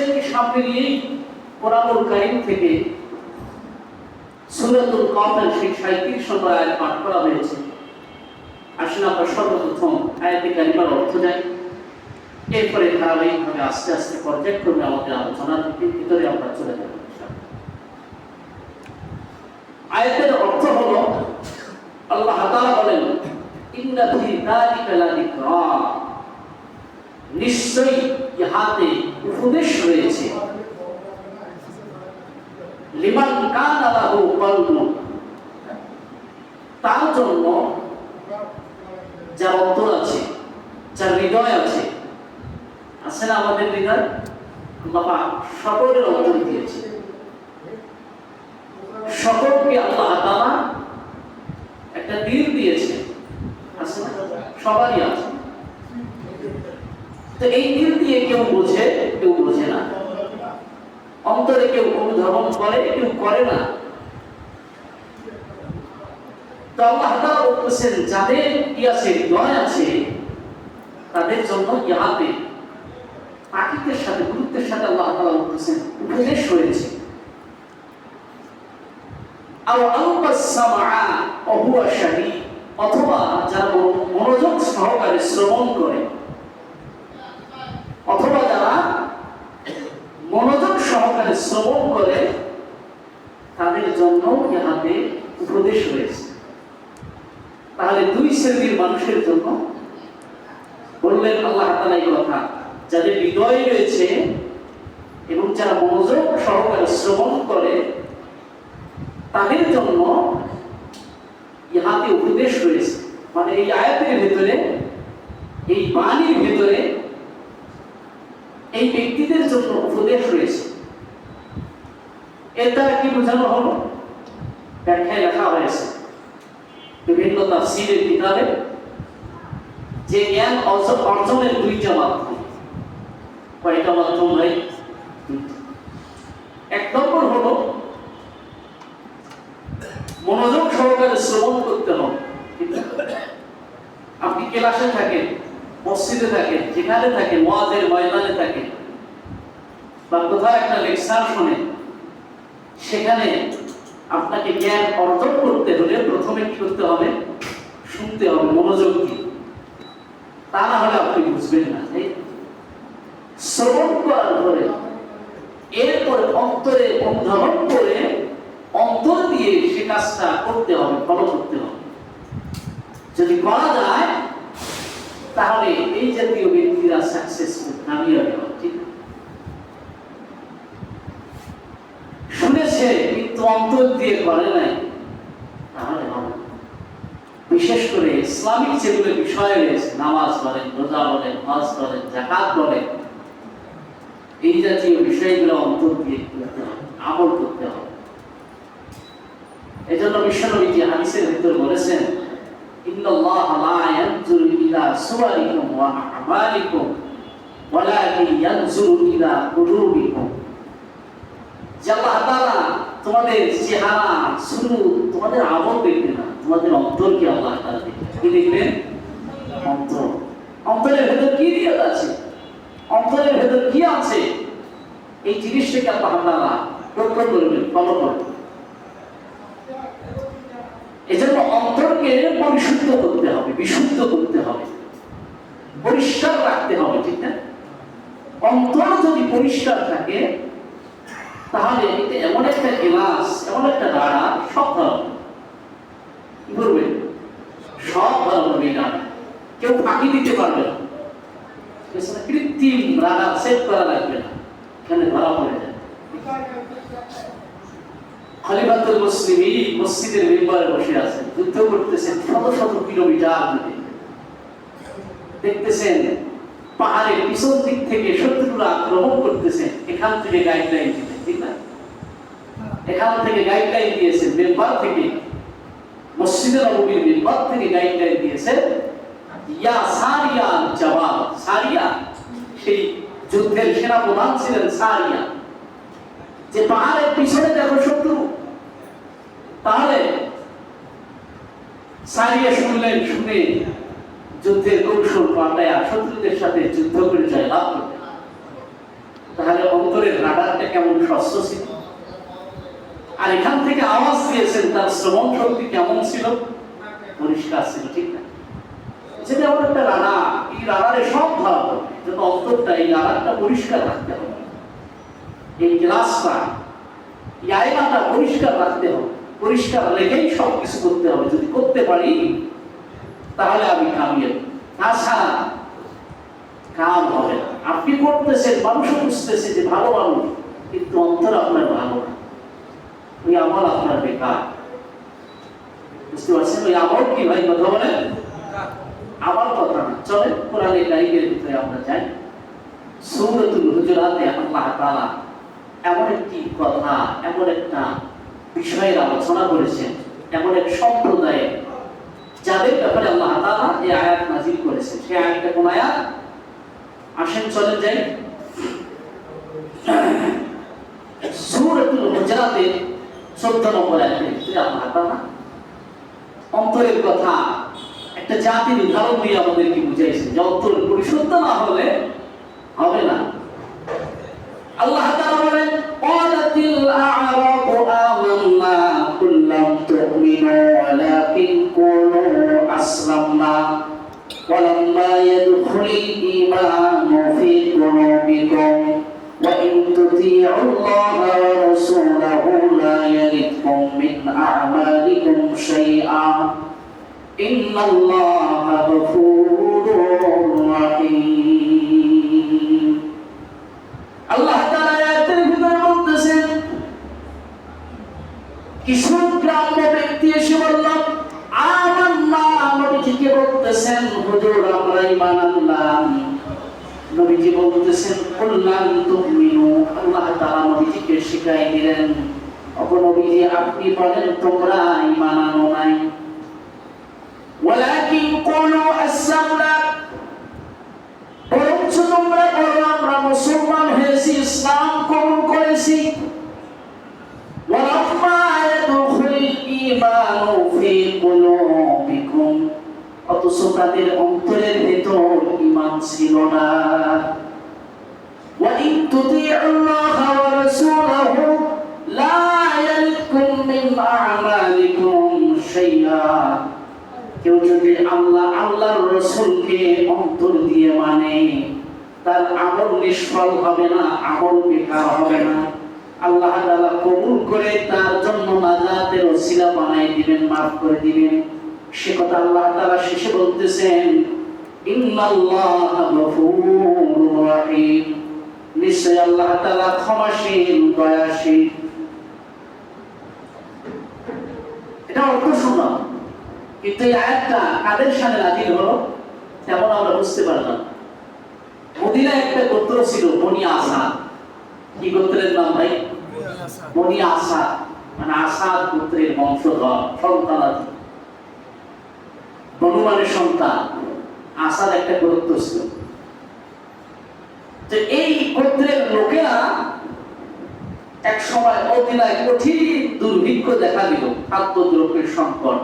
বিষয়কে সামনে নিয়েই কোরআনুল কারীম থেকে সূরাতুল কাফের সেই 37 নম্বর আয়াত পাঠ করা হয়েছে। আসলে আমরা সর্বপ্রথম আয়াতে কারিমার অর্থ জানি, এরপরে ধারাবাহিকভাবে আস্তে আস্তে পর্যায়ক্রমে আমাদের আলোচনার ভিতরে আমরা চলে যাব। আয়াতের অর্থ হলো, আল্লাহ তাআলা বলেন, ইন্না ফি যালিকা লাযিকরা, নিশ্চয়ই ইহাতে উপদেশ রয়েছে, লিমান কানা লাহু কলবুন, তার জন্য যার অন্তর আছে, যার হৃদয় আছে। আছে না আমাদের হৃদয়? আল্লাহ পাক সকলের অন্তর দিয়েছে, সকলকে আল্লাহ তাআলা একটা দিল দিয়েছে। আছে না? সবারই আছে। তো এই দিল দিয়ে কেউ বোঝে, কেউ বোঝে না। অন্তরে কেউ অনুধাবন করে, কেউ করে না। তো আল্লাহ তাআলা বলতেছেন, যাদের কি আছে, হৃদয় আছে, তাদের জন্য ইহাতে পাখিদের সাথে, গুরুত্বের সাথে আল্লাহ তাআলা বলতেছেন উপদেশ রয়েছে। আও আলকাস সামআ ওয়া হুয়া শাহীদ, অথবা যারা মনোযোগ সহকারে শ্রবণ করে, অথবা যারা মনোযোগ সহকারে শ্রবণ করে, তাদের জন্য ইহাতে উপদেশ রয়েছে। তাহলে দুই শ্রেণীর মানুষের জন্য বললেন আল্লাহ তাআলা এই কথা, যাদের হৃদয় রয়েছে এবং যারা মনোযোগ সহকারে শ্রবণ করে, তাদের জন্য ইহাতে উপদেশ রয়েছে। মানে এই আয়াতের ভেতরে, এই বাণীর ভেতরে এই ব্যক্তিদের জন্য উপদেশ রয়েছে। এর দ্বারা কি বোঝানো হলো? ব্যাখ্যায় লেখা হয়েছে বিভিন্ন তাফসীরের কিতাবে যে জ্ঞান অর্জনের দুইটা মাধ্যম। কয়টা মাধ্যম ভাই? এক নম্বর হলো মনোযোগ সহকারে শ্রবণ করতে হবে। আপনি ক্লাসে থাকেন, মসজিদে থাকেন, যেখানে থাকেন, ওয়াজের ময়দানে থাকেন, বা কোথাও একটা লেকচার শোনেন, সেখানে আপনাকে জ্ঞান অর্জন করতে হলে প্রথমে কি করতে হবে? শুনতে হবে মনোযোগ দিয়ে। তা না হলে আপনি বুঝবেন না। শ্রবণ করার পরে এরপরে অন্তরে অনুধাবন করে অন্তর দিয়ে সে কাজটা করতে হবে, ফলো করতে হবে। যদি করা যায় তাহলে এই জাতীয় ব্যক্তিরা সাকসেসফুল, কামিয়াবি হবে। ঠিক শুনেছে কিন্তু অন্তর দিয়ে করে নাই, তাহলে হবে। বিশেষ করে ইসলামিক যেগুলো বিষয় রয়েছে, নামাজ বলেন, রোজা বলেন, হজ বলেন, যাকাত বলেন, এই জাতীয় বিষয়গুলো অন্তর দিয়ে করতে হবে, আমল করতে হবে। এজন্য বিশ্বনবী হাদিসের ভিতর বলেছেন, ইন্নাল্লাহা লা ইয়ানজুরু ইলা সুওয়ারিকুম ওয়া আমালিকুম ওয়ালাকিন ইয়ানজুরু ইলা কুলুবিকুম। যে আল্লাহ তাআলা তোমাদের চেহারা, সুরূপ, তোমাদের আমল দেখবেন না, তোমাদের অন্তরকে আল্লাহ তাআলা দেখবেন। কি দেখবেন? অন্তর। অন্তরের ভেতর কি নিয়ত আছে, অন্তরের ভেতর কি আছে, এই জিনিসটাকে আল্লাহ তাআলা লক্ষ্য করবেন, ফলো করবেন। এজন্য অন্তরকে পরিশুদ্ধ করতে হবে, বিশুদ্ধ করতে হবে, পরিষ্কার রাখতে হবে। ঠিক না? অন্তর যদি পরিষ্কার থাকে তাহলে এটা এমন একটা গ্লাস, এমন একটা দাঁড়া, সব ভালো কি করবে? সব ভালো করবে। এটা কেউ ফাঁকি দিতে পারবে না, কৃত্রিম রাডা সেট করা লাগবে না, এখানে ধরা পড়ে যায়। খলিফাতুল মুসলিমিন মসজিদের মিম্বরে বসে আছেন, যুদ্ধ করতেছেন শত শত কিলোমিটার দূরে। দেখতেছেন পাহাড়ের পিছন দিক থেকে শত্রুরা আক্রমণ করতেছেন, এখান থেকে গাইডলাইন দিতেন। ঠিক না? এখান থেকে গাইডলাইন দিয়েছেন, মিম্বর থেকে, মসজিদের নববীর মিম্বর থেকে গাইডলাইন দিয়েছেন, ইয়া সারিয়া জওয়াব। সারিয়া সেই যুদ্ধের সেনাপ্রধান ছিলেন সারিয়া, যে পাহাড়ের পিছনে দেখো শত্রু। তাহলে সারিয়া শুনলেন, শুনে যুদ্ধের কৌশল পাল্টায়া শত্রুদের সাথে যুদ্ধ করে জয়লাভ করলেন। তাহলে অন্তরে রাডারটা কেমন স্বচ্ছ ছিল, আর এখান থেকে আওয়াজ দিয়েছেন তার শ্রবণ শক্তি কেমন ছিল, পরিষ্কার ছিল, ঠিক না? সেটা আমার একটা রাডার, এই রাডারে সব ধরা হবে, যত অন্তরটা এই রাডারটা পরিষ্কার রাখতে হবে, এই গ্লাসটা এই আয়নাটা পরিষ্কার রাখতে হবে, পরিষ্কার রেখেই সব কিছু করতে হবে। যদি করতে পারি তাহলে আমি কামিয়ে, তাছাড়া কাম হবে না। আপনি করতেছেন, মানুষও বুঝতেছে যে ভালো মানুষ, কিন্তু অন্তর আপনার ভালো না, ওই আমল আপনার বেকার। বুঝতে পারছেন? ওই আমল কি ভাই, কথা বলেন? আমার কথা না, চলেন কোরআনের লাইনের ভিতরে আমরা যাই। সূরাতুল হুজুরাতে আল্লাহ তাআলা এমন একটি কথা, এমন একটা বিষয়ের আলোচনা করেছেন, এমন এক সম্প্রদায় যাদের ব্যাপারে আল্লাহ তাআলা এই আয়াত নাযিল করেছেন। সেই আয়াতটা কোন আয়াত? আসেন চলে যাই সূরাতুল হুজুরাতে 14 নম্বর আয়াতে আল্লাহ তাআলা অন্তরের কথা একটা জাতির উদাহরণ দিয়ে আমাদেরকে বুঝাইছেন যে অন্তর পরিশুদ্ধ না হলে হবে না। আল্লাহ তাআলা বলেন, ক্বালাতিল আ'রাবু আমান্না কুল লাম তু'মিনু ওয়ালাকিন কুলু আসলামনা ওয়ালাম্মা ইয়াদখুলিল ঈমানু ফী কুলুবিকুম ওয়া ইন তুতি'উল্লাহা ওয়া রাসূলাহু লা ইয়ালিদকুম মিন আ'মালিকুম শাইআ ইন্নাল্লাহা গফুরুর রাহিম। আল্লাহ তাআলা আয়াতের ভিতরে বলতেছেন, কিছু গ্রাম্য ব্যক্তি এসে বলল আমান্না, নবীজিকে বলতেছেন হুজুর আমরা ঈমান আনলাম। নবীজি বলতেছেন কুল লাম তুমিনু, আল্লাহ তাআলা নবীজিকে শিখাই দিলেন, ওগো নবীজি আপনি বলেন তোমরা ঈমান আনো নাই, ওয়ালাকিন কুলু আসলামনা, বরঞ্চ তোমরা বলো আমরা মুসলমান হয়েছি, ইসলাম কবুল করেছি। ওয়ালাম্মা ইয়াদখুলিল ঈমানু ফী কুলুবিকুম, অথচ তাদের অন্তরের ভিতর ঈমান ছিল না। ওয়া ইন তুতি'উল্লাহা ওয়া রাসূলাহু লা ইয়ালিদকুম মিন আ'মালিকুম শাইআ, কেউ যদি আল্লাহর রাসূলকে অন্তর দিয়ে মানে তার আমল নিষ্ফল হবে না, আমল বেকার হবে না। আল্লাহ তাআলা কবুল করে তার জন্য নাজাতের ওসিলা বানাই দিবেন, মাফ করে দিবেন। সে কথা আল্লাহ তাআলা শেষে বলতেছেন, ইন্নাল্লাহা গফুরুর রাহিম, নিশ্চয় আল্লাহ তাআলা ক্ষমাশীল, দয়াশীল। এটা অর্থ শুনলাম, কিন্তু এই আয়াতটা কাদের সামনে নাযিল হলো তেমন আমরা বুঝতে পারলাম। মদিনায় একটা গোত্র ছিল বনি আসাদ। কি গোত্রের নাম ভাই? বনি আসাদ, মানে আসাদ গোত্রের বংশধর, সন্তানাদি, বনু মানে সন্তান। আসাদ একটা গোত্র ছিল। তো এই গোত্রের লোকেরা এক সময় মদিনায় কঠিন দুর্ভিক্ষ দেখা দিল, খাদ্যদ্রব্যের সংকট।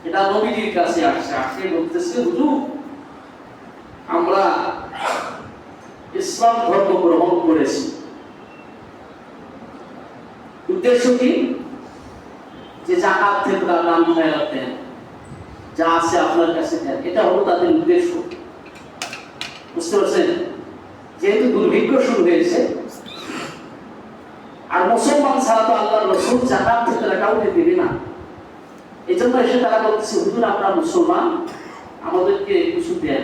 এটা নবীজির কাছে আসে বলতেছে, হুজুর আমরা ইসলাম ধর্ম গ্রহণ করেছি, উদ্দেশ্য কি? যে যাকাত ফিতরা দান খয়রাত দেন, যা আছে আপনার কাছে দেন, এটা হলো তাদের উদ্দেশ্য। বুঝতে পারছেন? যেহেতু দুর্ভিক্ষ শুরু হয়েছে, আর মুসলমান ছাড়া তো আল্লাহর রাসূল যাকাত ফিতরা কাউকে দিবে না, এই জন্য এসে তারা বলতেছে হুজুর আমরা মুসলমান, আমাদেরকে কিছু দেন।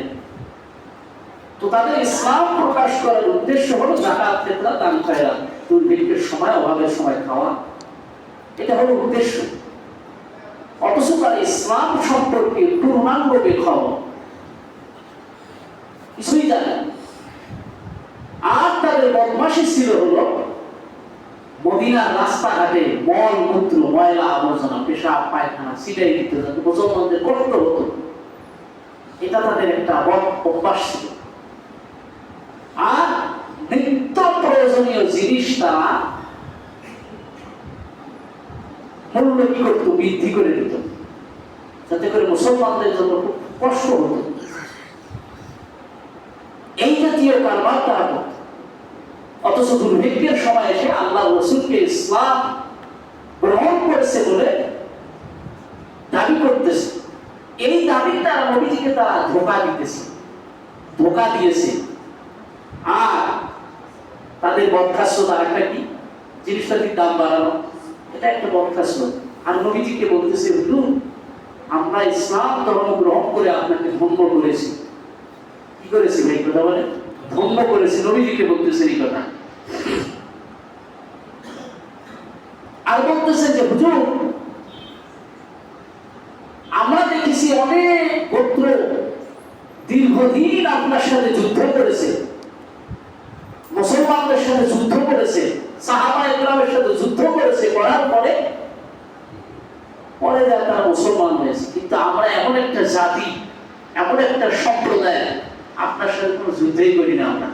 তো তাদের ইসলাম প্রকাশ করার উদ্দেশ্য হলো যাকাত ফিতরা দান খয়রাত, দুর্ভিক্ষের সময়, অভাবের সময় খাওয়া, এটা হলো উদ্দেশ্য। অথচ তারা ইসলাম সম্পর্কে পূর্ণাঙ্গ খবর কিছুই জানে। আর তাদের বদমাশি ছিল হলো মদিনার রাস্তাঘাটে মল মূত্র, ময়লা আবর্জনা, পেশাব পায়খানা ছিটাই দিতে, যাতে মুসলমানদের কষ্ট হতো। এটা তাদের একটা অভ্যাস ছিল। আর নিত্য প্রয়োজনীয় জিনিস তারা মূল্য কি করতো? বৃদ্ধি করে দিত, যাতে করে মুসলমানদের জন্য খুব কষ্ট হতো। এই জাতীয় কারবার তারা করত। অথচ দুর্ভিক্ষের সময় এসে আল্লাহ রসুলকে ইসলাম গ্রহণ করেছে বলে দাবি করতেছে। এই দাবির দ্বারা নবীজিকে তারা ধোঁকা দিয়েছে। আর তাদের বদখাস্যতা একটা কি, জিনিসটার দাম বাড়ানো, এটা একটা বদখাস্য। আর নবীজিকে বলতেছে, হুজুর আমরা ইসলাম ধর্ম গ্রহণ করে আপনাকে ধন্য করেছি। কি করেছি ভাই, কথা বলে? ধন্য করেছি। নবীজিকে বলতেছে এই কথা। আর বলতেছে যে হুজুর আমরা দেখেছি অনেক গোত্র দীর্ঘদিন আপনার সাথে যুদ্ধ করেছে, মুসলমানদের সাথে যুদ্ধ করেছে, সাহাবা ইকরামের সাথে যুদ্ধ করেছে, করার পরে যা তারা মুসলমান হয়েছে। কিন্তু আমরা এমন একটা জাতি, এমন একটা সম্প্রদায়, আপনার সাথে কোনো যুদ্ধই করি না আমরা।